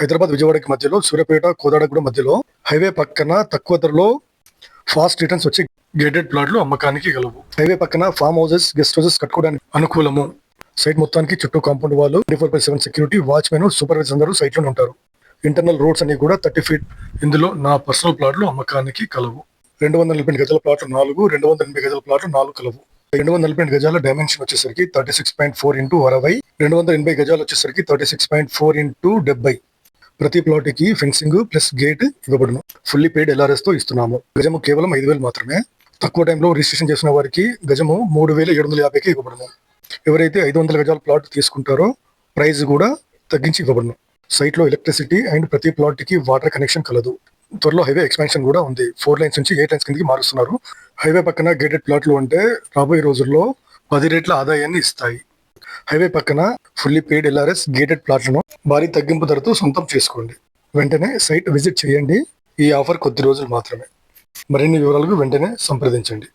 హైదరాబాద్ విజయవాడకి మధ్యలో, సూర్యాపేట కోదాడగూడ మధ్యలో హైవే పక్కన తక్కువ ధరలో ఫాస్ట్ రిటర్న్స్ వచ్చే గేటెడ్ ప్లాట్లు అమ్మకానికి గలవు. హైవే పక్కన ఫామ్ హౌసెస్, గెస్ట్ హౌసెస్ కట్టుకోవడానికి అనుకూలము. సైట్ మొత్తానికి చుట్టూ కాంపౌండ్ వాళ్ళు, 24/7 సెక్యూరిటీ, వాచ్మెన్, సూపర్వైజర్ అందరూ సైట్ లోనే ఉంటారు. ఇంటర్నల్ రోడ్స్ అన్ని కూడా 30 ఫీట్. ఇందులో నా పర్సనల్ ప్లాట్లు అమ్మకానికి కలవు. 248 గజాల ప్లాట్లు 4, 280 గజాల ప్లాట్లు 4 కలవు. 248 గజాల డైమెన్షన్ వచ్చేసరికి 36.4 x 60, 280 గజాలు వచ్చేసరికి 36.4 x 70. ప్రతి ప్లాట్ కి ఫెన్సింగ్ ప్లస్ గేట్ ఇవ్వబడును. ఫుల్లీ పెయిడ్ LRS తో ఇస్తున్నాము. గజము కేవలం 5,000 మాత్రమే. తక్కువ టైంలో రిజిస్ట్రేషన్ చేసిన వారికి గజము 3,750కి ఇవ్వబడును. ఎవరైతే 500 గజాల ప్లాట్ తీసుకుంటారో ప్రైస్ కూడా తగ్గించి ఇవ్వబడును. సైట్ లో ఎలక్ట్రిసిటీ అండ్ ప్రతి ప్లాట్ కి వాటర్ కనెక్షన్ కలదు. త్వరలో హైవే ఎక్స్పాన్షన్ కూడా ఉంది. 4 లైన్స్ నుంచి 8 లైన్స్ కిందకి మారుస్తున్నారు. హైవే పక్కన గేటెడ్ ప్లాట్లు అంటే రాబోయే రోజుల్లో 10 రెట్ల ఆదాయాన్ని ఇస్తాయి. హైవే పక్కన ఫుల్లీ పెయిడ్ LRS గేటెడ్ ప్లాట్లను భారీ తగ్గింపు ధరతో సొంతం చేసుకోండి. వెంటనే సైట్ విజిట్ చేయండి. ఈ ఆఫర్ కొద్ది రోజులు మాత్రమే. మరిన్ని వివరాలకు వెంటనే సంప్రదించండి.